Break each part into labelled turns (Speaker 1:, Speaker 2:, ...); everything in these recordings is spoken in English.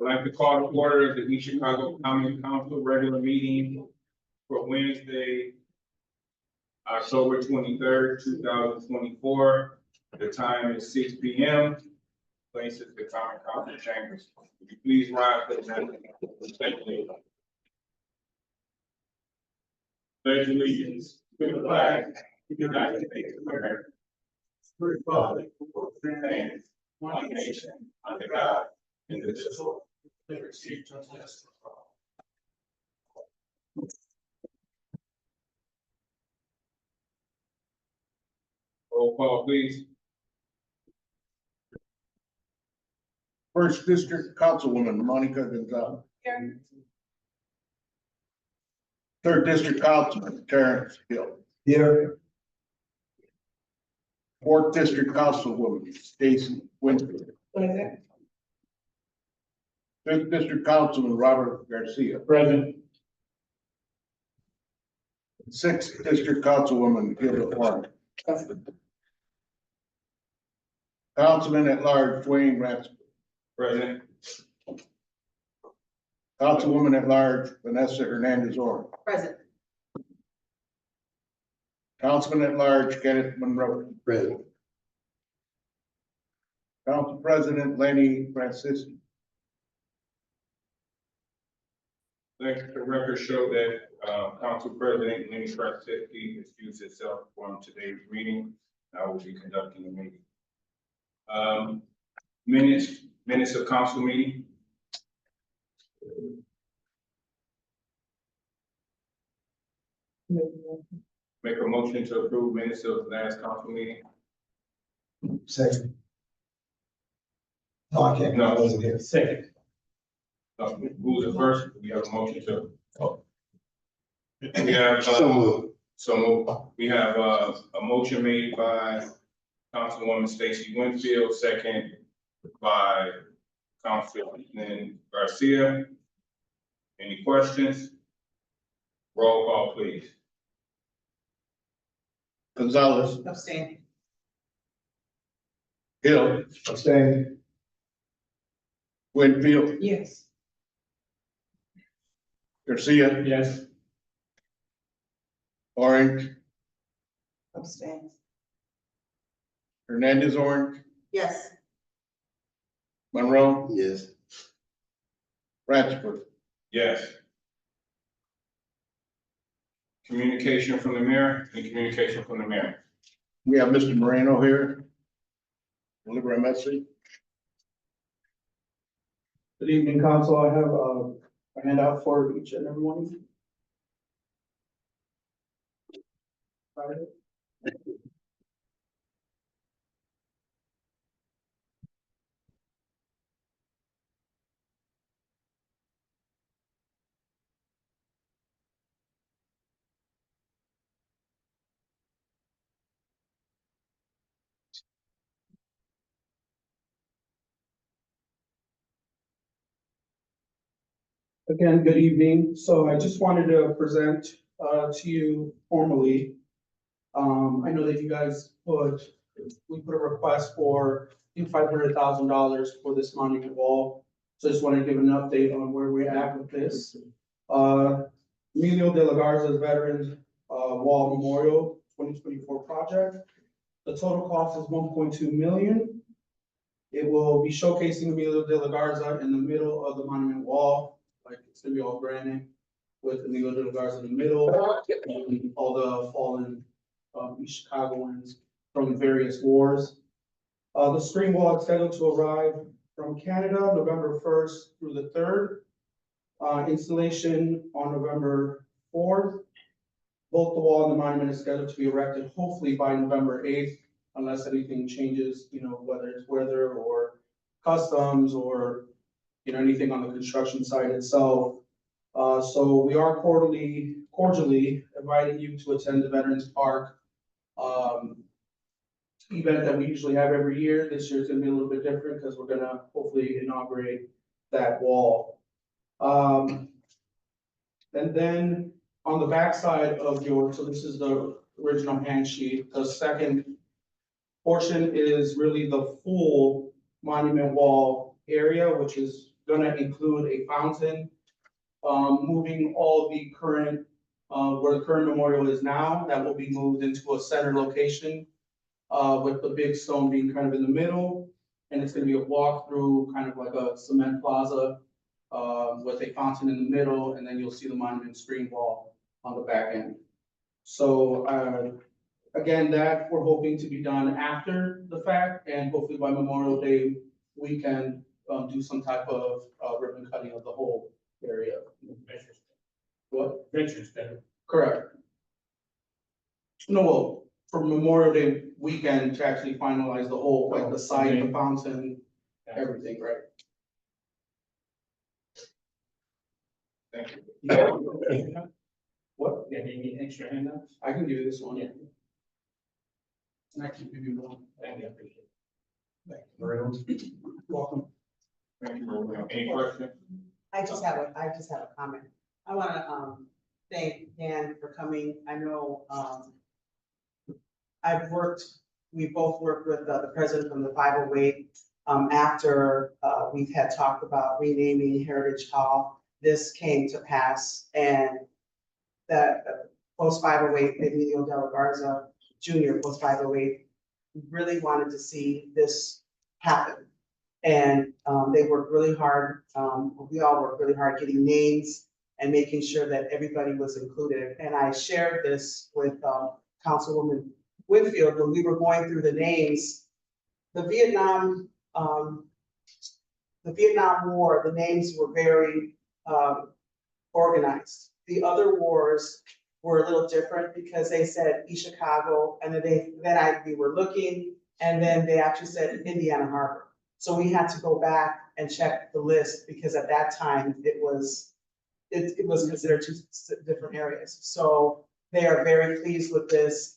Speaker 1: I'd like to call to order the East Chicago County Council regular meeting for Wednesday, October 23rd, 2024. The time is 6 p.m. Place is the Common Council Chambers. Would you please rise for the pledge? Pledge allegiance to the flag of the United States of America, to the republic for stands one nation under God, indivisible, with liberty and justice for all. Roll call, please.
Speaker 2: First District Councilwoman Monica Gonzalez.
Speaker 3: Here.
Speaker 2: Third District Councilman Terrence Hill.
Speaker 4: Here.
Speaker 2: Fourth District Councilwoman Stacy Winfield.
Speaker 3: Present.
Speaker 2: Fifth District Councilman Robert Garcia.
Speaker 4: Present.
Speaker 2: Sixth District Councilwoman Gilda Farmer. Councilman at Large Dwayne Ratsford.
Speaker 1: President.
Speaker 2: Councilwoman at Large Vanessa Hernandez Orr.
Speaker 3: Present.
Speaker 2: Councilman at Large Kenneth Monroe.
Speaker 4: Present.
Speaker 2: Council President Lenny Francisci.
Speaker 1: Let the record show that Council President Lenny Francisci excused himself from today's meeting. I will be conducting the meeting. Minutes of council meeting. Make a motion to approve minutes of last council meeting.
Speaker 4: Second. No, I can't.
Speaker 1: No.
Speaker 4: I wasn't here. Second.
Speaker 1: Who's the first? We have a motion to. We have,
Speaker 4: moved.
Speaker 1: so moved. We have, a motion made by Councilwoman Stacy Winfield, second by Councilman Garcia. Any questions? Roll call, please.
Speaker 2: Gonzalez.
Speaker 3: Abstain.
Speaker 2: Hill.
Speaker 4: Abstain.
Speaker 2: Winfield.
Speaker 3: Yes.
Speaker 2: Garcia.
Speaker 4: Yes.
Speaker 2: Orange.
Speaker 3: Abstain.
Speaker 2: Hernandez Orange.
Speaker 3: Yes.
Speaker 2: Monroe.
Speaker 4: Yes.
Speaker 2: Ratsford.
Speaker 1: Yes. Communication from the mayor and communication from the mayor.
Speaker 2: We have Mr. Moreno here. Deliver a message.
Speaker 5: Good evening, council. I have a handout for each and every one of you. Again, good evening. So I just wanted to present to you formally. I know that you guys we put a request for $500,000 for this monument wall. So I just want to give an update on where we're at with this. Emilio de la Garza's Veterans Wall Memorial 2024 project. The total cost is 1.2 million. It will be showcasing Emilio de la Garza in the middle of the monument wall. Like it's gonna be all granite with Emilio de la Garza in the middle, and all the fallen East Chicagoans from various wars. The screen wall is scheduled to arrive from Canada November 1st through the 3rd. Installation on November 4th. both the wall and the monument is scheduled to be erected hopefully by November eighth, unless anything changes, whether it's weather or customs or, anything on the construction site itself. So we are cordially inviting you to attend the Veterans Park, event that we usually have every year. This year's gonna be a little bit different because we're gonna hopefully inaugurate that wall. And then on the backside of so this is the original hand sheet. The second portion is really the full monument wall area, which is gonna include a fountain, moving all the current, where the current memorial is now, that will be moved into a center location, with the big stone being kind of in the middle. And it's gonna be a walk through, kind of like a cement plaza, with a fountain in the middle, and then you'll see the monument screen wall on the back end. So, again, that we're hoping to be done after the fact, and hopefully by Memorial Day weekend, do some type of, ribbon cutting of the whole area. What?
Speaker 4: Veterans Day.
Speaker 5: Correct. No, well, for Memorial Day weekend to actually finalize the whole, like the site, the fountain, everything, right?
Speaker 1: Thank you.
Speaker 5: What?
Speaker 4: Yeah, they need extra handouts?
Speaker 5: I can give you this one.
Speaker 4: Yeah.
Speaker 5: And I can give you one.
Speaker 4: Thank you, I appreciate it.
Speaker 5: Welcome.
Speaker 1: Thank you. Any questions?
Speaker 3: I just have a comment. I wanna, thank Dan for coming. I know, we both worked with the president from the 508, after, we've had talked about renaming Heritage Hall. This came to pass, and that post 508, Emilio de la Garza Jr., post 508, really wanted to see this happen. And they worked really hard, we all worked really hard getting names and making sure that everybody was included. And I shared this with Councilwoman Whitfield when we were going through the names. The Vietnam War, the names were very organized. The other wars were a little different because they said East Chicago, and then we were looking, and then they actually said Indiana Harbor. So we had to go back and check the list because at that time it was considered two different areas. So they are very pleased with this.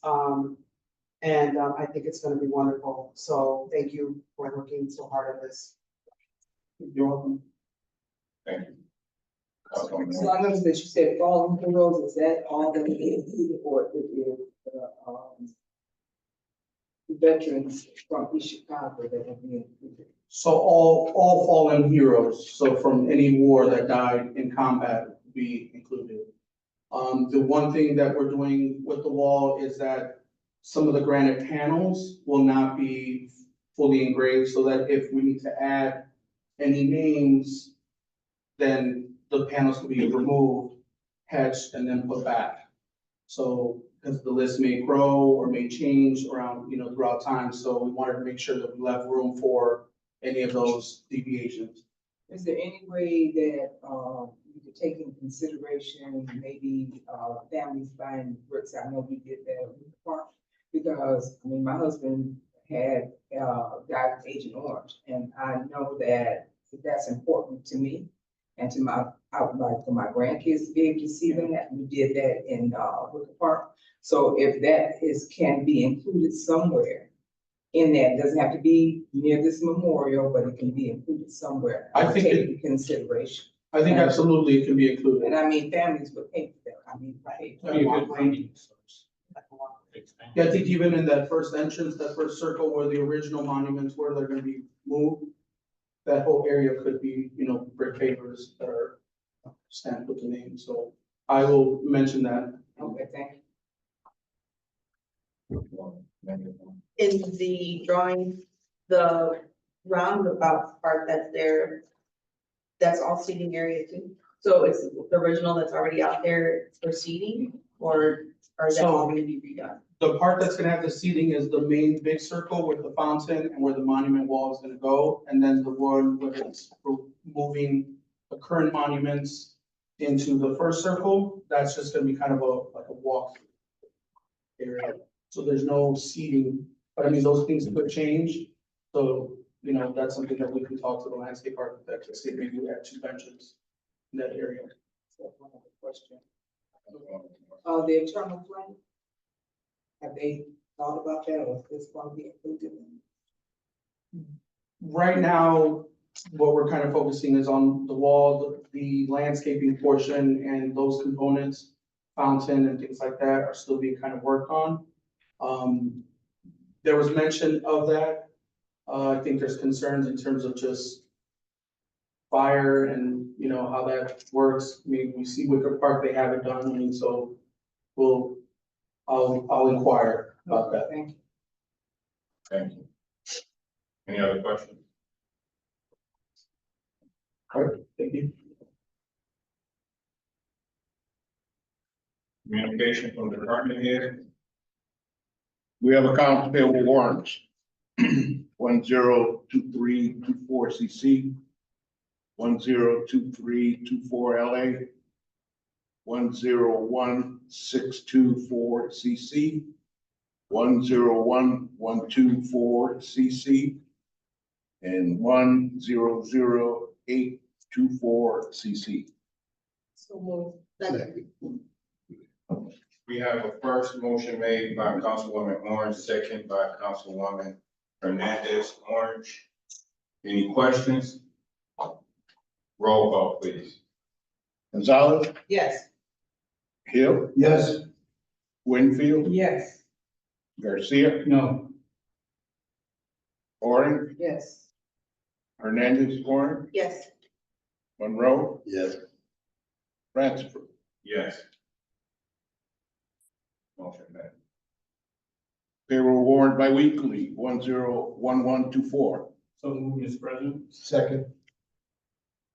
Speaker 3: And I think it's gonna be wonderful. So thank you for working so hard on this.
Speaker 5: You're welcome.
Speaker 1: Thank you.
Speaker 6: So I noticed that you said fallen heroes, is that all that it is, or it is, veterans from East Chicago that have been included?
Speaker 5: So all fallen heroes, so from any war that died in combat will be included. The one thing that we're doing with the wall is that some of the granite panels will not be fully engraved, so that if we need to add any names, then the panels can be removed, etched, and then put back. So, because the list may grow or may change around, throughout time, so we wanted to make sure that we left room for any of those deviations.
Speaker 6: Is there any way that, you could take into consideration maybe, families buying bricks? I know we did that in the park, because, my husband had, died with Agent Orange, and I know that that's important to me and to I would like for my grandkids to be able to see that. We did that in, Wicker Park. So if that can be included somewhere in that, it doesn't have to be near this memorial, but it can be included somewhere.
Speaker 5: I think
Speaker 6: Take
Speaker 5: it-
Speaker 6: into consideration.
Speaker 5: I think absolutely it can be included.
Speaker 6: And families would pay for that. Pay for
Speaker 5: That'd be a good
Speaker 4: funding source.
Speaker 5: Yeah, I think even in that first entrance, that first circle where the original monuments were, they're gonna be moved. That whole area could be, brick pavers that are stamped with the name, so I will mention that.
Speaker 6: Okay, thank you.
Speaker 7: In the drawing, the roundabout part that's there, that's all seating area too. So it's the original that's already out there for seating, or is that all gonna be redone?
Speaker 5: The part that's gonna have the seating is the main big circle with the fountain and where the monument wall is gonna go, and then the one where it's moving the current monuments, into the first circle, that's just gonna be kind of like a walk area. So there's no seating, but I mean, those things could change. So, you know, that's something that we can talk to the landscape architect to see if maybe we add 2 benches in that area.
Speaker 6: So, one other question. The internal plan? Have they thought about that, or is this going to be included in?
Speaker 5: Right now, what we're kind of focusing is on the wall, the landscaping portion and those components, fountain and things like that are still being kind of worked on. There was mention of that. I think there's concerns in terms of just fire and, you know, how that works. I mean, we see Wicker Park, they have it done, I mean, so I'll inquire about that.
Speaker 6: Thank you.
Speaker 1: Thank you. Any other questions?
Speaker 5: All right, thank you.
Speaker 1: Communication from the department head?
Speaker 2: We have accounts payable warrants. 102324 CC, 102324 LA, 101624 CC, 101124 CC, and 100824 CC.
Speaker 6: So move.
Speaker 7: Second.
Speaker 1: We have a first motion made by Councilwoman Orange, second by Councilwoman Hernandez Orange. Any questions? Roll call, please.
Speaker 2: Gonzalez,
Speaker 3: Yes.
Speaker 2: Hill,
Speaker 5: Yes.
Speaker 2: Winfield,
Speaker 6: Yes.
Speaker 2: Garcia,
Speaker 5: No.
Speaker 2: Orange,
Speaker 6: Yes.
Speaker 2: Hernandez, Orange,
Speaker 7: Yes.
Speaker 2: Monroe,
Speaker 4: Yes.
Speaker 2: Ransford.
Speaker 1: Yes. Motion passed.
Speaker 2: Payroll warrant biweekly, 101124.
Speaker 5: So moved, Mr. President.
Speaker 4: Second.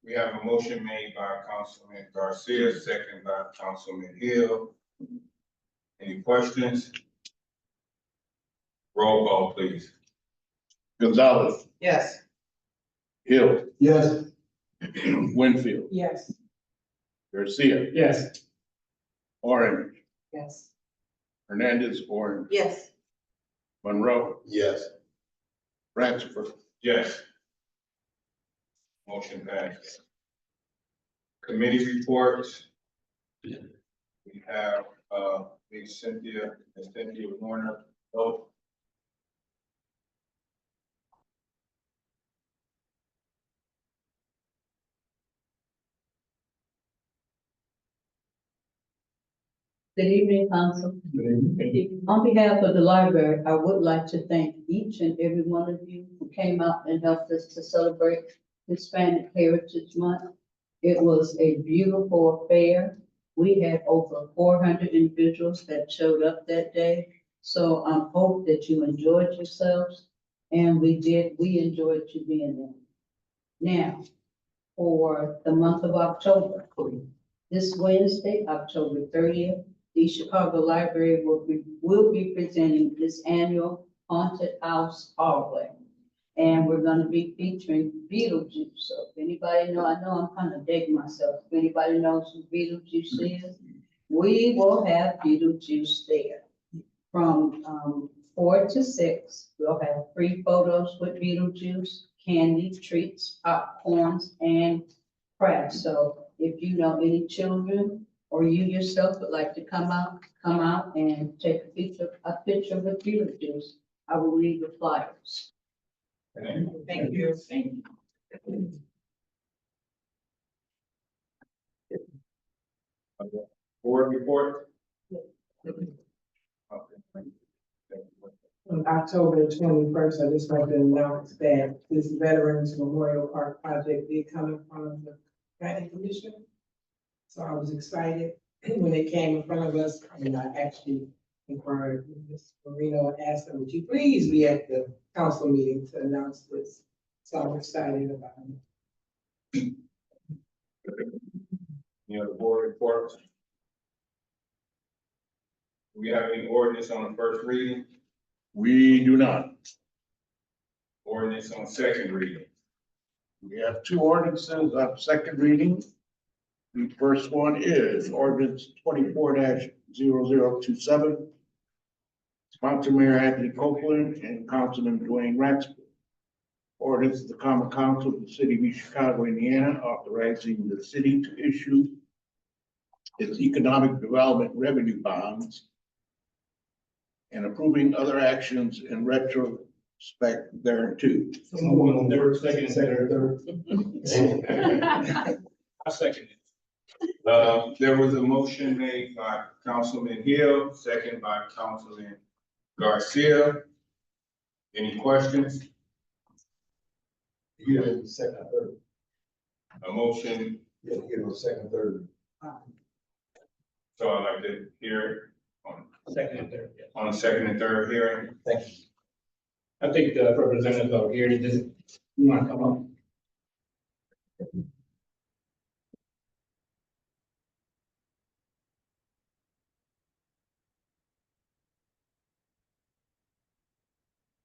Speaker 1: We have a motion made by Councilman Garcia, second by Councilman Hill. Any questions? Roll call, please.
Speaker 2: Gonzalez,
Speaker 3: Yes.
Speaker 2: Hill,
Speaker 4: Yes.
Speaker 2: Winfield,
Speaker 6: Yes.
Speaker 2: Garcia,
Speaker 5: Yes.
Speaker 2: Orange,
Speaker 6: Yes.
Speaker 2: Hernandez, Orange,
Speaker 7: Yes.
Speaker 2: Monroe,
Speaker 4: Yes.
Speaker 2: Ransford.
Speaker 1: Yes. Motion passed. Committee reports. We have, Ms. Cynthia Warner. Oh,
Speaker 8: Good evening, Council. On behalf of the library, I would like to thank each and every one of you who came out and helped us to celebrate Hispanic Heritage Month. It was a beautiful affair. We had over 400 individuals that showed up that day. So I hope that you enjoyed yourselves, and we enjoyed you being there. Now, for the month of October, this Wednesday, October 30th, the Chicago Library will be presenting this annual Haunted House Hallway. And we're gonna be featuring Beetlejuice. So if anybody know, I know I'm kind of dating myself. If anybody knows who Beetlejuice is, we will have Beetlejuice there. From 4 to 6, we'll have free photos with Beetlejuice, candy, treats, popcorns, and crafts. So if you know any children or you yourself would like to come out and take a picture with Beetlejuice, I will leave the flyers.
Speaker 3: Thank you.
Speaker 1: board report? Okay.
Speaker 9: On October 21st, I just like to announce that this Veterans Memorial Park project did come in front of the planning commission. So I was excited when it came in front of us, and I actually inquired with Ms. Marino and asked them, would you please be at the council meeting to announce this? So I'm excited about it.
Speaker 1: Any other board reports? Do we have any ordinance on the first reading?
Speaker 2: We do not.
Speaker 1: Ordinance on second reading?
Speaker 2: We have 2 ordinances on second reading. The first one is ordinance 24-0027. Sponsor Mayor Anthony Copeland and Councilman Dwayne Ratsky. Ordinance of the Common Council of the City of East Chicago, Indiana, authorizing the city to issue its economic development revenue bonds and approving other actions in retrospect thereto.
Speaker 4: Never second, third.
Speaker 1: I second it. There was a motion made by Councilman Hill, second by Councilman Garcia. Any questions?
Speaker 4: You get it second, third.
Speaker 1: A motion,
Speaker 4: You get it second, third.
Speaker 1: so I'd like to hear it
Speaker 4: Second and third, yeah.
Speaker 1: on second and third hearing.
Speaker 4: Thank you. I think the representatives are here, you want to come up?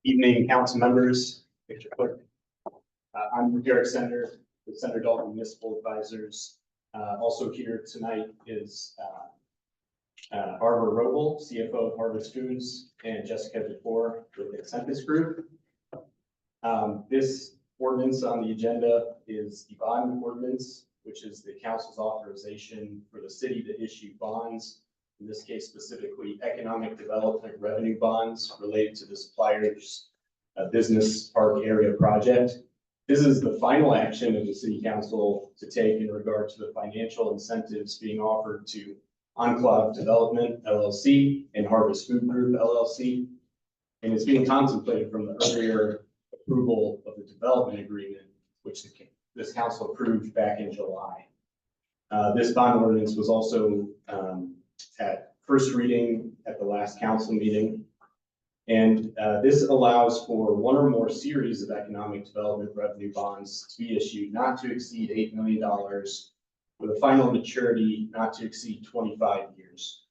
Speaker 10: Evening, council members, Mr. Clerk. I'm Derek Sender with Sender Dalton Municipal Advisors. Also here tonight is Barbara Roble, CFO of Harvest Foods, and Jessica DeFore with the Accentus Group. This ordinance on the agenda is the bond ordinance, which is the council's authorization for the city to issue bonds, in this case specifically economic development revenue bonds related to the supplier's business park area project. This is the final action of the city council to take in regard to the financial incentives being offered to Enclave Development LLC and Harvest Food Group LLC. And it's being contemplated from the earlier approval of the development agreement, which this council approved back in July. This bond ordinance was also at first reading at the last council meeting. And this allows for one or more series of economic development revenue bonds to be issued not to exceed $8 million with a final maturity not to exceed 25 years.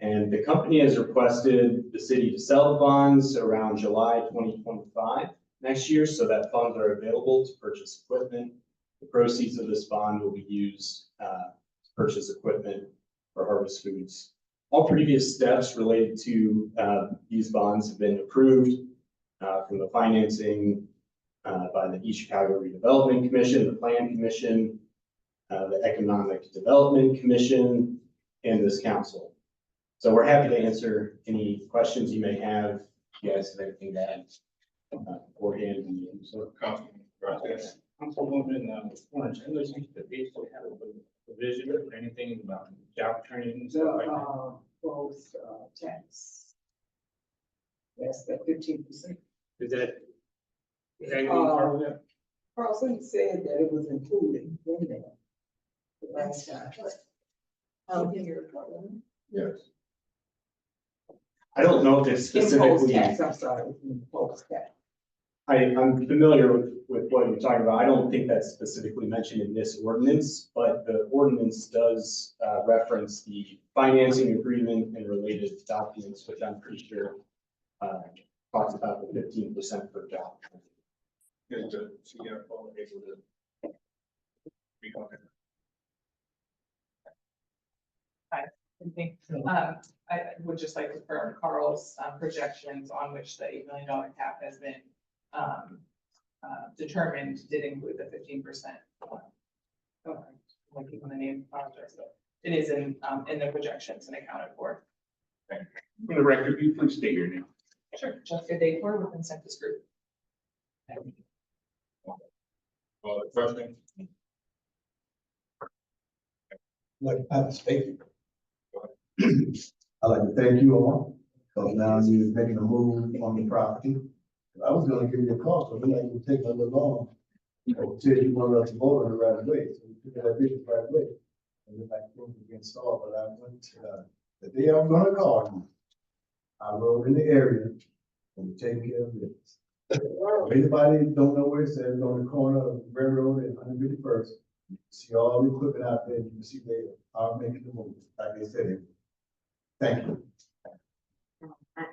Speaker 10: And the company has requested the city to sell the bonds around July 2025 next year, so that funds are available to purchase equipment. The proceeds of this bond will be used to purchase equipment for Harvest Foods. All previous steps related to these bonds have been approved from the financing by the East Chicago Redevelopment Commission, the Plan Commission, the Economic Development Commission, and this council. So we're happy to answer any questions you may have. If you guys have anything to add beforehand.
Speaker 1: So Councilman Garcia.
Speaker 4: Councilwoman, one agenda, you could basically have a provision or anything about job training and stuff like that.
Speaker 6: Both, tax. That's the 15%.
Speaker 4: Is that part of that?
Speaker 6: Carlson said that it was included in there. The last time.
Speaker 2: Yes.
Speaker 10: I don't know if it's
Speaker 6: Imposed
Speaker 10: specifically.
Speaker 6: tax, I'm sorry, imposed tax.
Speaker 10: I'm familiar with what you're talking about. I don't think that's specifically mentioned in this ordinance, but the ordinance does reference the financing agreement and related documents, which I'm pretty sure talks about the 15% per job.
Speaker 1: Is the CFO able to speak on that?
Speaker 11: I think, I would just like to confirm Carl's projections on which the $8 million cap has been determined did include the 15%. Like even the name, apologize, but it is in the projections and accounted for.
Speaker 1: For the record, you please state your name.
Speaker 11: Sure. Jessica Dayfor with Incentive Group.
Speaker 1: Question?
Speaker 12: Like, I have a statement. I'd like to thank you all, because now you're making a move on the property. I was gonna give you a call, so we ain't gonna take a little long. Until you want us to vote on the right way, so we took that vision right away. And then I think we can solve, but I went, the day I'm gonna call you, I rode in the area and we take care of this. If anybody don't know where it's at, it's on the corner of Railroad and 151st. You can see all the equipment out there, you can see they are making the move, like they said. Thank you.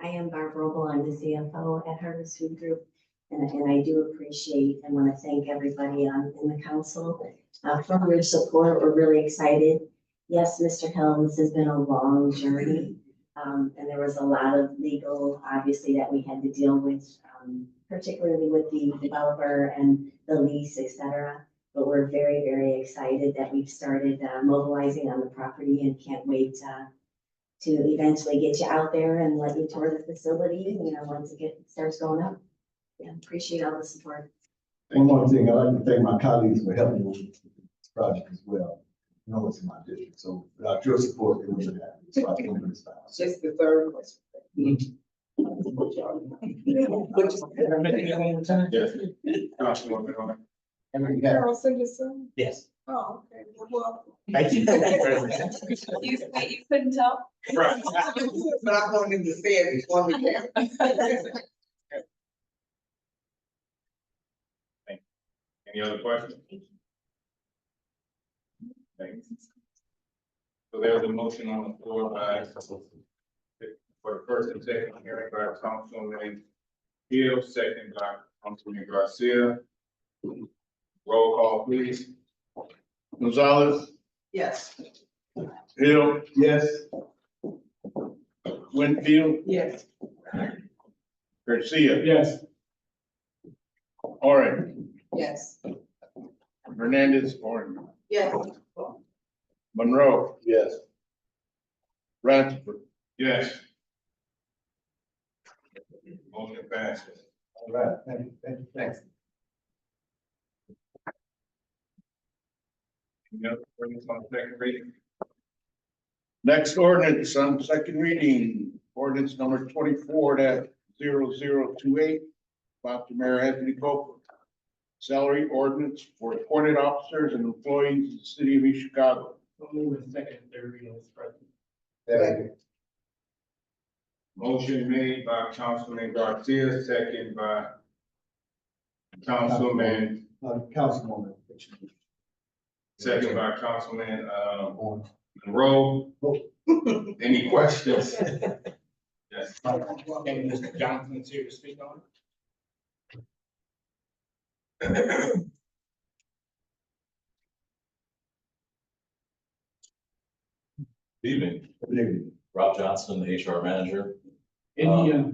Speaker 13: I am Barb Roble, I'm the CFO at Harvest Food Group, and I do appreciate and want to thank everybody in the council for your support. We're really excited. Yes, Mr. Hill, this has been a long journey. And there was a lot of legal, obviously, that we had to deal with, particularly with the developer and the lease, et cetera. But we're very, very excited that we've started mobilizing on the property and can't wait to eventually get you out there and let you tour the facility, once it starts going up. Yeah, appreciate all the support.
Speaker 12: One more thing, I'd like to thank my colleagues for helping me with this project as well. You know, it's in my district, so without your support, it wouldn't happen. So I think it's fine.
Speaker 6: Just the third question.
Speaker 1: Yes. Councilwoman Horn.
Speaker 6: Carol Sanderson?
Speaker 4: Yes.
Speaker 6: Oh, okay, well.
Speaker 4: Thank you.
Speaker 11: You couldn't tell?
Speaker 1: Right.
Speaker 6: Not going to say it before the camera.
Speaker 1: Any other questions? Thank you. So there's a motion on the floor for the first and second hearing by Councilman Hill, second by Councilman Garcia. Roll call, please.
Speaker 2: Gonzalez,
Speaker 3: Yes.
Speaker 2: Hill,
Speaker 12: Yes.
Speaker 2: Winfield,
Speaker 3: Yes.
Speaker 2: Garcia,
Speaker 4: Yes.
Speaker 2: Orange,
Speaker 3: Yes.
Speaker 2: Hernandez, Orange,
Speaker 3: Yes.
Speaker 2: Monroe,
Speaker 12: Yes.
Speaker 2: Ransford,
Speaker 1: Yes. Motion passes.
Speaker 12: All right, thank you.
Speaker 1: Thanks. Any other questions on second reading?
Speaker 2: Next ordinance on second reading, ordinance number 24-0028, about the Mayor Anthony Copeland. Salary ordinance for appointed officers and employees of the city of East Chicago.
Speaker 4: Move in second, and third reading, Mr. President.
Speaker 12: Second.
Speaker 1: Motion made by Councilman Garcia, second by Councilman,
Speaker 12: Councilwoman.
Speaker 1: second by Councilman,
Speaker 12: On.
Speaker 1: Monroe. Any questions? Yes.
Speaker 4: Okay, Mr. Johnson's here to speak on
Speaker 14: Evening,
Speaker 12: Good evening.
Speaker 14: Rob Johnson, HR manager.
Speaker 4: it.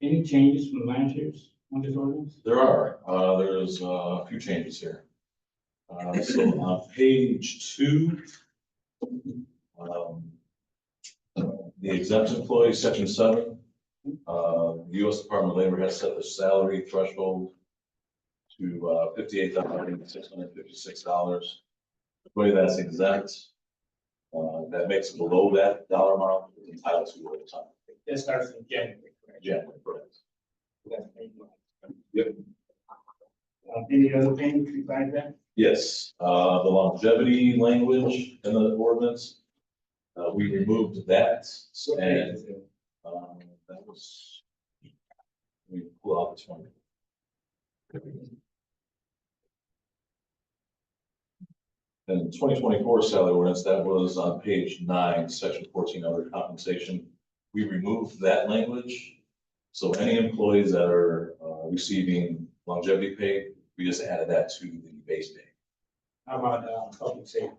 Speaker 4: Any changes from last year's on this ordinance?
Speaker 14: There's a few changes here. So on page 2, the exempt employees, section 7, the U.S. Department of Labor has set the salary threshold to $58,656. Employee that's exempt, that makes it below that dollar amount, is entitled to overtime.
Speaker 4: It starts in January, correct?
Speaker 14: January, correct.
Speaker 4: Yep. Any other things besides that?
Speaker 14: Yes, the longevity language in the ordinance, we removed that, and, that was, we pull out this one. And 2024 salary ordinance, that was on page 9, section 14, other compensation. We removed that language. So any employees that are receiving longevity pay, we just added that to the base pay.
Speaker 4: How about, public safety?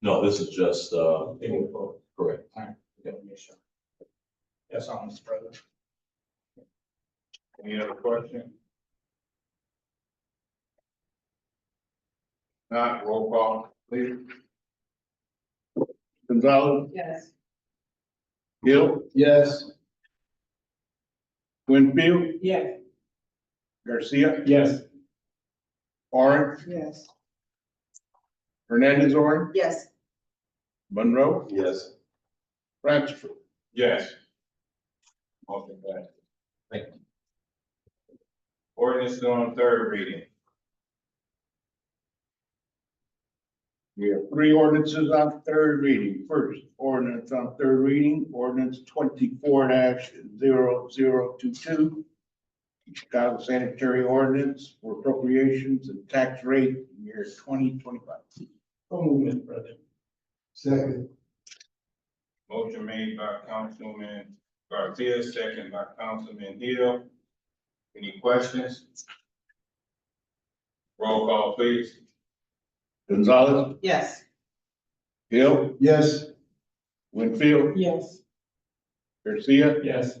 Speaker 14: No, this is just, correct.
Speaker 4: All right. Yeah, sure. That's all, Mr. President.
Speaker 1: Any other question? Not, roll call, please.
Speaker 2: Gonzalez,
Speaker 3: Yes.
Speaker 2: Hill,
Speaker 12: Yes.
Speaker 2: Winfield,
Speaker 3: Yes.
Speaker 2: Garcia,
Speaker 4: Yes.
Speaker 2: Orange,
Speaker 3: Yes.
Speaker 2: Hernandez, Orange,
Speaker 3: Yes.
Speaker 2: Monroe,
Speaker 12: Yes.
Speaker 2: Ransford.
Speaker 1: Yes. Motion passes.
Speaker 14: Thank you.
Speaker 1: Ordinance on third reading.
Speaker 2: We have 3 ordinances on third reading. First, ordinance on third reading, ordinance 24-0022. Chicago sanitary ordinance for appropriations and tax rate in year 2025.
Speaker 4: So move, Mr. President.
Speaker 12: Second.
Speaker 1: Motion made by Councilman Garcia, second by Councilman Hill. Any questions? Roll call, please.
Speaker 2: Gonzalez,
Speaker 3: Yes.
Speaker 2: Hill,
Speaker 12: Yes.
Speaker 2: Winfield,
Speaker 9: Yes.
Speaker 2: Garcia,
Speaker 4: Yes.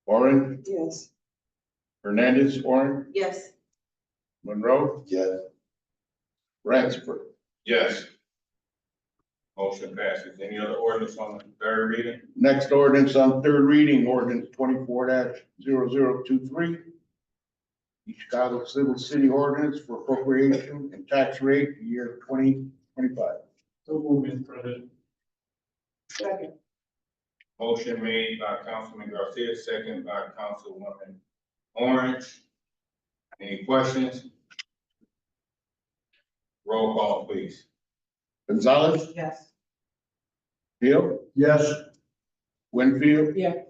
Speaker 2: Orange,
Speaker 9: Yes.
Speaker 2: Hernandez, Orange,
Speaker 7: Yes.
Speaker 2: Monroe,
Speaker 12: Yes.
Speaker 2: Ransford.
Speaker 1: Yes. Motion passes. Any other ordinance on the third reading?
Speaker 2: Next ordinance on third reading, ordinance 24-0023. The Chicago Civil City Ordinance for appropriation and tax rate year 2025.
Speaker 4: So move, Mr. President.
Speaker 9: Second.
Speaker 1: Motion made by Councilman Garcia, second by Councilwoman Orange. Any questions? Roll call, please.
Speaker 2: Gonzalez,
Speaker 3: Yes.
Speaker 2: Hill,
Speaker 12: Yes.
Speaker 2: Winfield,
Speaker 9: Yeah.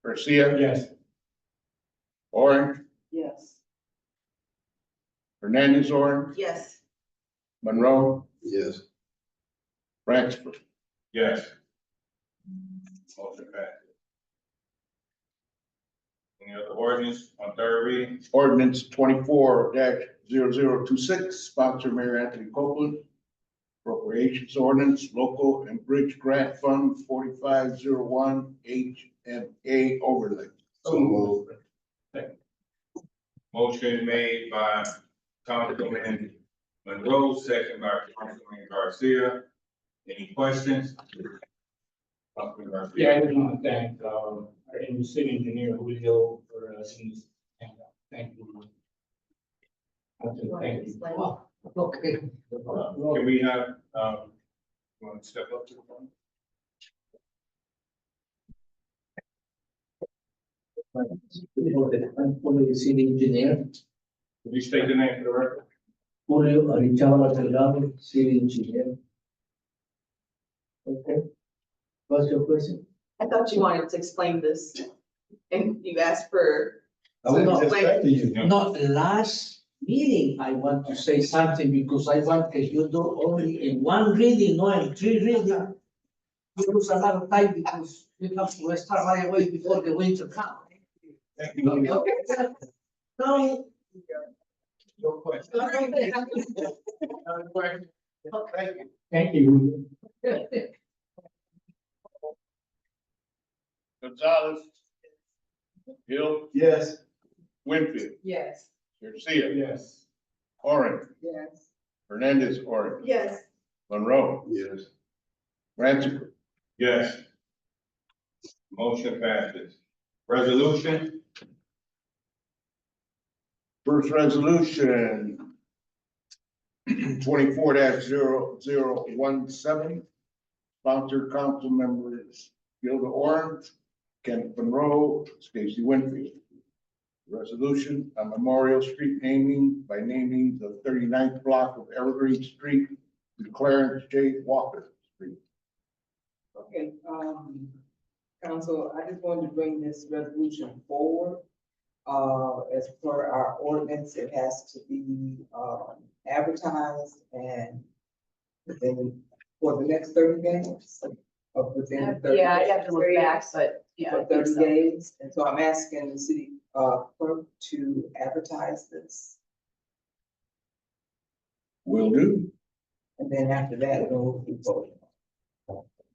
Speaker 2: Garcia,
Speaker 4: Yes.
Speaker 2: Orange,
Speaker 3: Yes.
Speaker 2: Hernandez, Orange,
Speaker 7: Yes.
Speaker 2: Monroe,
Speaker 12: Yes.
Speaker 2: Ransford.
Speaker 1: Yes. Motion passes. Any other ordinance on third reading?
Speaker 2: Ordinance 24-0026, sponsor Mayor Anthony Copeland. Appropriations ordinance, local and bridge grant fund 4501 HMA overlay.
Speaker 12: So move.
Speaker 1: Motion made by Councilman Monroe, second by Councilman Garcia. Any questions? Councilman Garcia.
Speaker 4: Yeah, I just want to thank, our new city engineer, Julio, for, in this, thank you. Thank you.
Speaker 9: Okay.
Speaker 1: Can we have, you want to step up to the front?
Speaker 15: I'm Julio, the city engineer.
Speaker 1: Could you state the name for the record?
Speaker 15: Julio Arichava Delgado, city engineer. Okay. What's your question?
Speaker 7: I thought you wanted to explain this, and you asked for.
Speaker 15: I will not
Speaker 7: explain.
Speaker 15: explain to you. Not last meeting, I want to say something because I want that you do only in one reading, not in three readings. You lose a lot of time because you have to start right away before the winter comes. No.
Speaker 2: No question.
Speaker 4: Thank you.
Speaker 2: Gonzalez, Hill,
Speaker 12: Yes.
Speaker 2: Winfield,
Speaker 3: Yes.
Speaker 2: Garcia,
Speaker 4: Yes.
Speaker 2: Orange,
Speaker 9: Yes.
Speaker 2: Hernandez, Orange,
Speaker 7: Yes.
Speaker 2: Monroe,
Speaker 12: Yes.
Speaker 2: Ransford.
Speaker 1: Yes. Motion passes. Resolution?
Speaker 2: First resolution 24-0017. Sponsor council members Gilda Orange, Kenneth Monroe, Stacy Winfield. Resolution on Memorial Street naming by naming the 39th block of Evergreen Street to Clarence J. Walker Street.
Speaker 6: Okay, council, I just wanted to bring this resolution forward. As per our ordinance, it has to be, advertised and within, for the next 30 days. Of within 30
Speaker 7: Yeah, I
Speaker 6: days.
Speaker 7: have to look back, but yeah. I
Speaker 6: For
Speaker 7: think
Speaker 6: 30
Speaker 7: so.
Speaker 6: days, and so I'm asking the city, clerk to advertise this,
Speaker 2: Will do.
Speaker 6: and then after that, we'll be voting.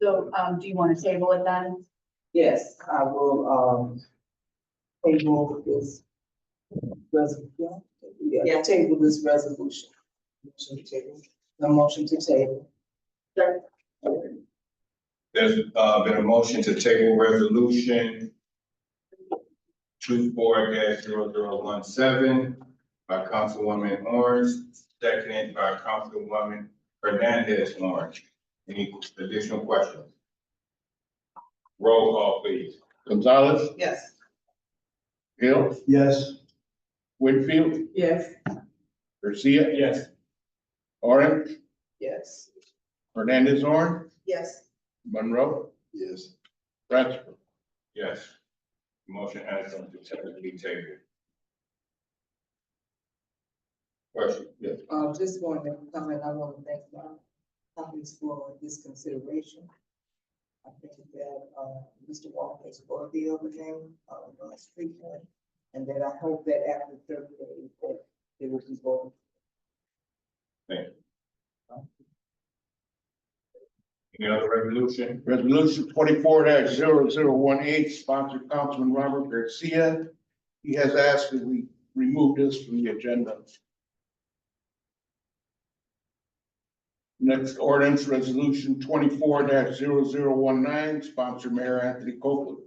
Speaker 7: So, do you want to table it then?
Speaker 6: Yes, I will, table this resolution. Yeah, table this resolution. Motion to table. The motion to table.
Speaker 7: Sure.
Speaker 1: There's been a motion to table resolution 24-0017 by Councilwoman Orange, seconded by Councilwoman Hernandez Orange. Any additional questions? Roll call, please.
Speaker 2: Gonzalez,
Speaker 3: Yes.
Speaker 2: Hill,
Speaker 12: Yes.
Speaker 2: Winfield,
Speaker 9: Yes.
Speaker 2: Garcia,
Speaker 4: Yes.
Speaker 2: Orange,
Speaker 6: Yes.
Speaker 2: Hernandez, Orange,
Speaker 7: Yes.
Speaker 2: Monroe,
Speaker 12: Yes.
Speaker 2: Ransford.
Speaker 1: Yes. Motion has been successfully tabled. Question? Yes.
Speaker 6: Just wanted to comment, I want to thank my colleagues for this consideration. I think that, Mr. Walker is worthy of the name, street name, and that I hope that after 30 days, that they will be voting.
Speaker 1: Thank you. Any other resolution?
Speaker 2: Resolution 24-0018, sponsored Councilman Robert Garcia. He has asked that we remove this from the agenda. Next ordinance, resolution 24-0019, sponsored Mayor Anthony Copeland.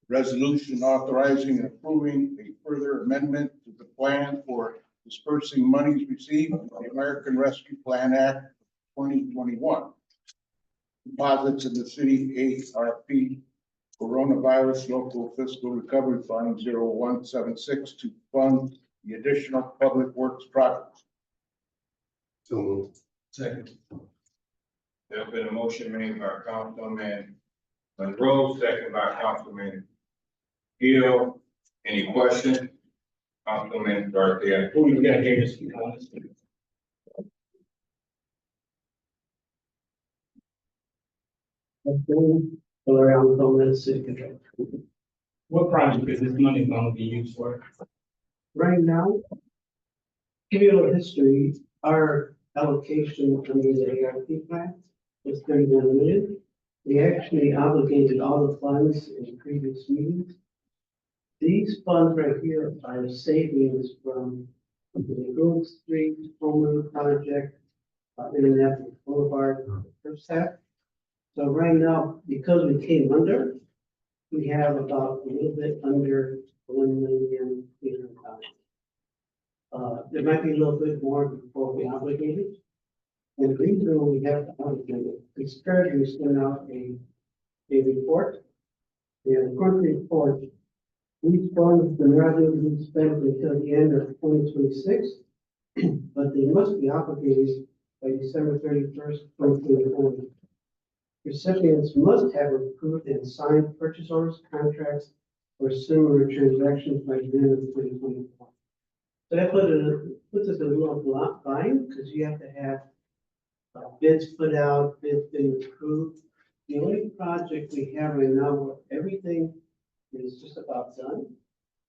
Speaker 2: Resolution authorizing and approving a further amendment to the plan for dispersing monies received from the American Rescue Plan Act 2021. Deposits in the city ARP Coronavirus Local Fiscal Recovery Fund 0176 to fund the additional public works projects.
Speaker 12: So moved.
Speaker 1: Second. There's been a motion made by Councilman Monroe, second by Councilman Hill. Any questions? Councilman Garcia.
Speaker 4: Who you got here to speak on this?
Speaker 15: Around Homeland City Control.
Speaker 4: What project is this money going to be used for?
Speaker 15: Right now, give you a little history, our allocation under the ARP plan was 31 million. We actually obligated all the funds in previous meetings. These funds right here are savings from the Grove Street Homeland Project, International Boulevard, first half. So right now, because we came under, we have about a little bit under 1,800,000. There might be a little bit more before we obligate it. And the reason we have to obligate it, is Treasury sent out a report. And according to the report, these funds are not able to be spent until the end of 2026, but they must be obligated by December 31st, 2024. Recipients must have approved and signed purchase orders, contracts, or similar transactions by the end of 2024. So that puts us in a little bind because you have to have bids put out, bids being approved. The only project we have right now where everything is just about done.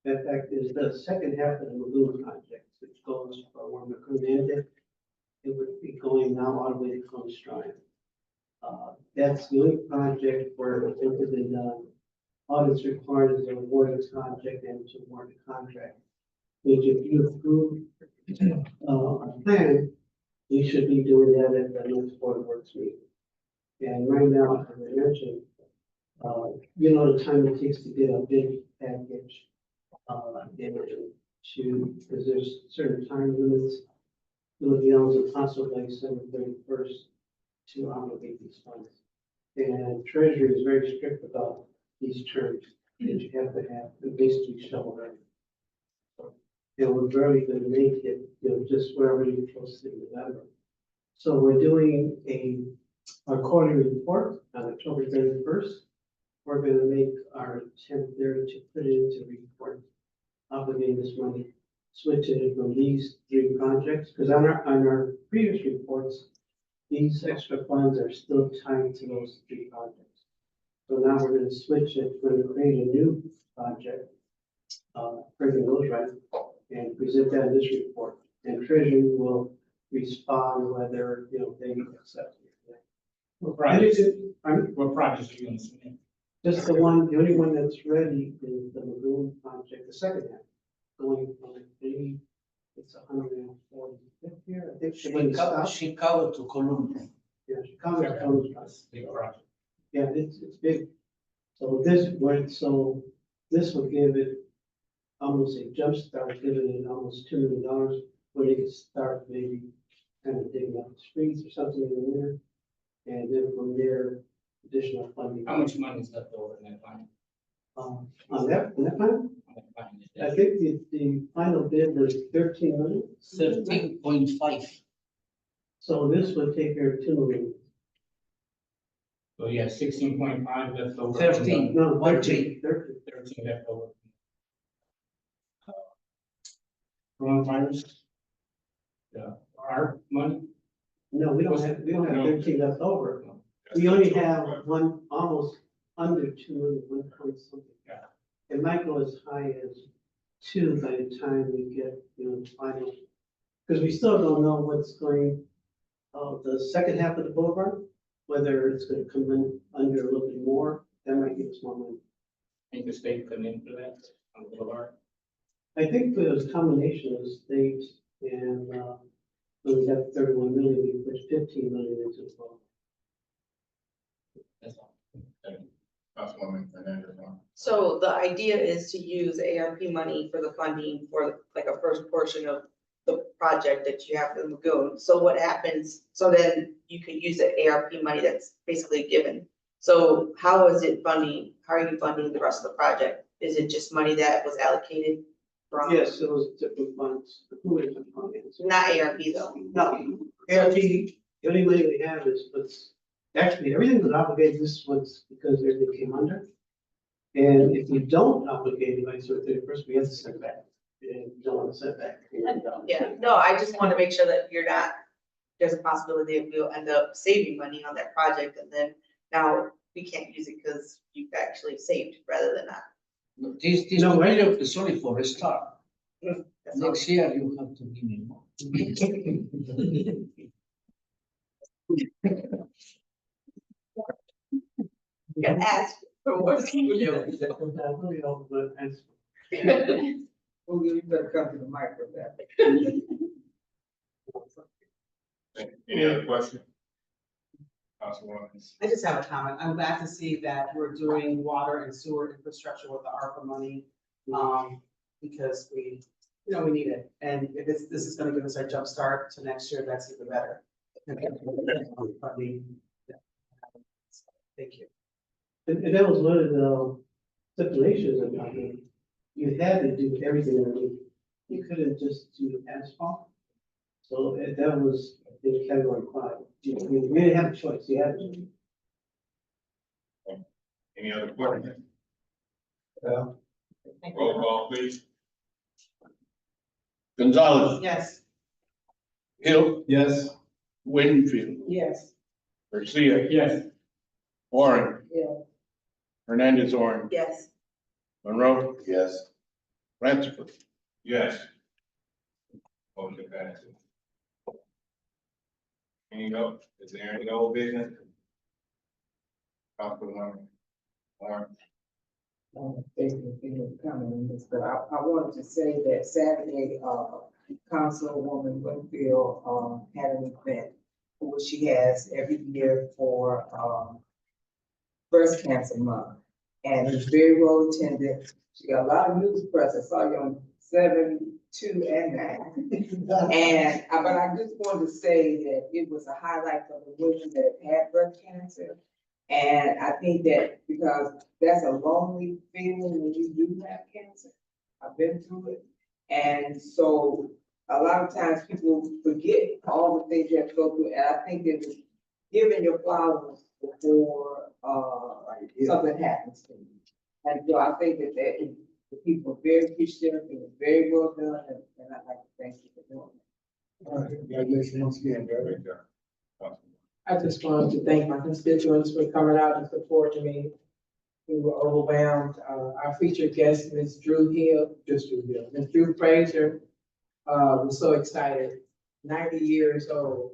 Speaker 15: In fact, is the second half of the Lagoon project, which goes from Lagoon ended. It would be going now all the way to Cone Stride. That's the only project where it has been done. All that's required is an award of contract and to award the contract. Which if you approve our plan, we should be doing that at the next Board of Works meeting. And right now, as I mentioned, you know the time it takes to get a big package. Because there's certain time limits. It would be impossible by December 31st to obligate these funds. And Treasury is very strict about these terms that you have to have at least 2 shovel ready. And we're very going to make it, just wherever you close to November. So we're doing our quarterly report on October 31st. We're going to make our attempt there to put it into report, obligating this money, switch it from these 3 projects, because on our previous reports, these extra funds are still tied to those 3 projects. So now we're going to switch it, we're going to create a new project, bringing those right, and present that in this report. And Treasury will respond whether, they accept it.
Speaker 4: What projects are you going to submit?
Speaker 15: Just the only one that's ready is the Lagoon project, the second half, going from maybe it's 145th year, I think. Chicago to Columbia. Yeah, Chicago to Columbia.
Speaker 4: Big project.
Speaker 15: Yeah, it's big. So this will give it almost a jump start, giving it almost $2 million, where they could start maybe kind of digging up the streets or something in there. And then from there, additional funding.
Speaker 4: How much money is left over in that plan?
Speaker 15: On that plan? I think the final bid was 13 million. 13.5. So this would take care of 2 million.
Speaker 4: So you have 16.5 left over.
Speaker 15: 13, no, 13.
Speaker 4: 13 left over. Coronavirus? Yeah, our money?
Speaker 15: No, we don't have 13 left over. We only have one, almost under 2 million, 1 point something.
Speaker 4: Yeah.
Speaker 15: It might go as high as 2 by the time we get, the final. Because we still don't know what's going, the second half of the boulevard, whether it's gonna come in under a little bit more, that might give us more money.
Speaker 4: think the state come in for that on the boulevard.
Speaker 15: I think it was a combination of the state and, when we have 31 million, we put 15 million into the boulevard.
Speaker 4: That's all.
Speaker 1: Councilwoman Fernandez.
Speaker 7: So the idea is to use ARP money for the funding for like a first portion of the project that you have in the lagoon. So what happens, so then you can use the ARP money that's basically given. So how is it funding, how are you funding the rest of the project? Is it just money that was allocated from?
Speaker 15: Yes, it was different funds. Who is the funds?
Speaker 7: Not ARP though.
Speaker 15: No, ARP, the only way we have is, actually, everything was obligated, this was because everything came under. And if we don't obligate it by December 31st, we have to send it back. And we don't want to send it back.
Speaker 7: Yeah, no, I just want to make sure that you're not, there's a possibility that we'll end up saving money on that project and then now we can't use it because you've actually saved rather than not.
Speaker 15: This
Speaker 8: No,
Speaker 15: million
Speaker 8: is only for a start.
Speaker 7: That's all.
Speaker 8: Next year you have to give me more.
Speaker 7: You can ask for more.
Speaker 6: Well, you better come to the mic with that.
Speaker 1: Any other questions? Councilwoman.
Speaker 3: I just have a comment. I'm glad to see that we're doing water and sewer infrastructure with the ARPA money. Because we need it. And if this is gonna give us our jump start to next year, that's even better. Thank you.
Speaker 15: And that was one of the stipulations of, I mean, you had to do everything, I mean, you couldn't just do asphalt. So that was the category 5. We didn't have a choice, you had to.
Speaker 1: Any other questions?
Speaker 12: Yeah.
Speaker 1: Roll call, please.
Speaker 2: Gonzalez,
Speaker 3: Yes.
Speaker 2: Hill,
Speaker 12: Yes.
Speaker 2: Winfield,
Speaker 6: Yes.
Speaker 2: Garcia,
Speaker 4: Yes.
Speaker 2: Warren,
Speaker 6: Yeah.
Speaker 2: Hernandez, Warren,
Speaker 7: Yes.
Speaker 2: Monroe,
Speaker 12: Yes.
Speaker 2: Ransford.
Speaker 1: Yes. Motion passes. Is there any old business? Councilwoman Warren.
Speaker 6: Thank you for coming on this, but I wanted to say that Saturday, Councilwoman Winfield, had an event, which she has every year for, Breast Cancer Month. And it's very well attended. She got a lot of news press. I saw you on 7, 2, and 9. And, but I just wanted to say that it was a highlight for the women that had breast cancer. And I think that because that's a lonely feeling when you do have cancer. I've been through it. And so a lot of times people forget all the things you have to go through. And I think that giving your flowers before something happens to you. And so I think that the people are very appreciative. It was very well done. And I'd like to thank you for doing it.
Speaker 12: All right, congratulations once again, Gary.
Speaker 9: I just wanted to thank my constituents for coming out and supporting me. We were overwhelmed. Our featured guest, Ms. Ms. Drew Frazier, was so excited, 90 years old,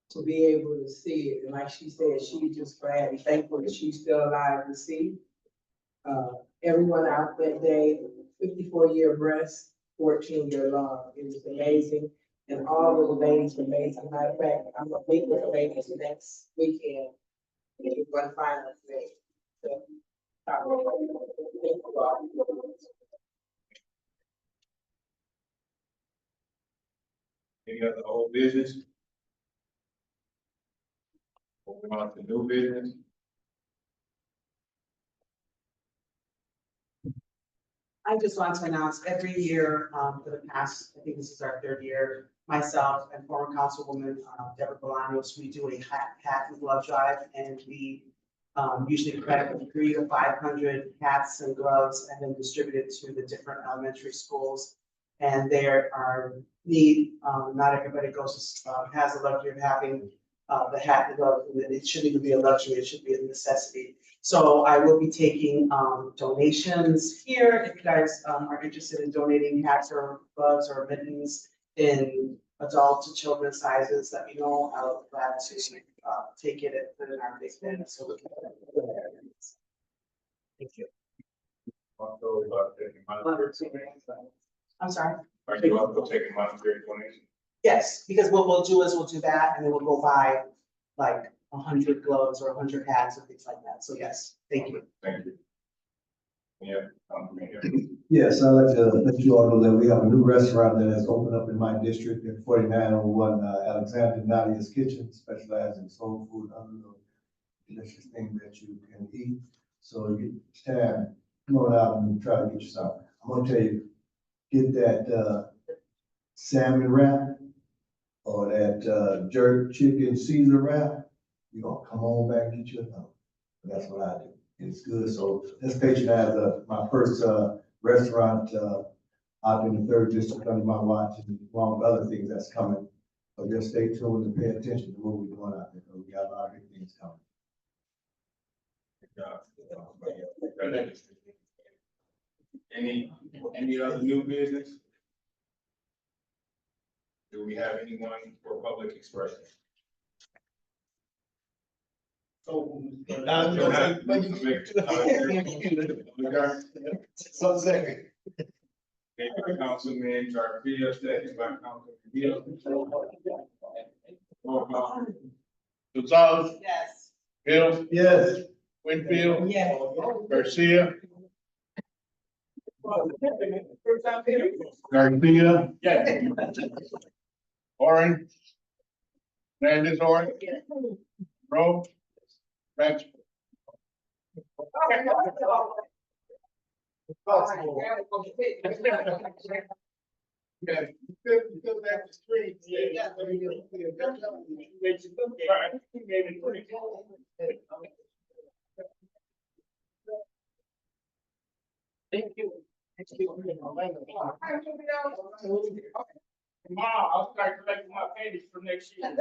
Speaker 9: to be able to see it. And like she said, she's just glad and thankful that she's still alive to see. Everyone out that day, 54-year breast, 14-year lung. It was amazing. And all of the ladies were amazing. Matter of fact, I'm gonna meet with the ladies next weekend. It's one final thing. So,
Speaker 1: Any other old business? Moving on to new business.
Speaker 3: I just want to announce every year, for the past, I think this is our 3rd year, myself and former Councilwoman, Deborah Bolaños, we do a hat and glove drive, and we usually collect 300 to 500 hats and gloves and then distribute it to the different elementary schools. And there are not everybody has the luxury of having the hat and glove, and it shouldn't even be a luxury, it should be a necessity. So I will be taking donations here. If you guys are interested in donating hats or gloves or mittens in adult to children sizes, let me know, I'll be glad to, take it and put it in our big bin, so we can. Thank you.
Speaker 1: Also, taking monetary,
Speaker 3: I'm sorry.
Speaker 1: are you also taking monetary donation?
Speaker 3: Yes, because what we'll do is we'll do that and then we'll go buy like 100 gloves or 100 hats and things like that. So yes, thank you.
Speaker 1: Thank you. Yeah, here.
Speaker 12: Yes, I'd like to let you all know that we have a new restaurant that has opened up in my district at 4901 Alexander Nadia's Kitchen, specializing in soul food, other delicious things that you can eat. So you can come on out and try to get you some. I'm gonna tell you, get that salmon wrap or that jerk chicken Caesar wrap. You're gonna come on back and get you another. That's what I do. It's good. So let's patronize my first restaurant out in the 3rd district under my watch, and along with other things that's coming. So just stay tuned and pay attention to what we're doing out there, because we got a lot of big things coming.
Speaker 1: Any other new business? Do we have anyone for public expression?
Speaker 12: So second.
Speaker 1: Thank you, Councilman Garcia, second by Councilman Hill. Roll call.
Speaker 2: Gonzalez,
Speaker 3: Yes.
Speaker 2: Hill. Yes. Winfield.
Speaker 9: Yes.
Speaker 2: Garcia. Garcia.
Speaker 1: Yes.
Speaker 2: Orange. Hernandez, Orange. Rowe. Rex. Yeah, because that's the street. Yeah.
Speaker 1: Thank you. Tomorrow, I'll start collecting my pennies for next year.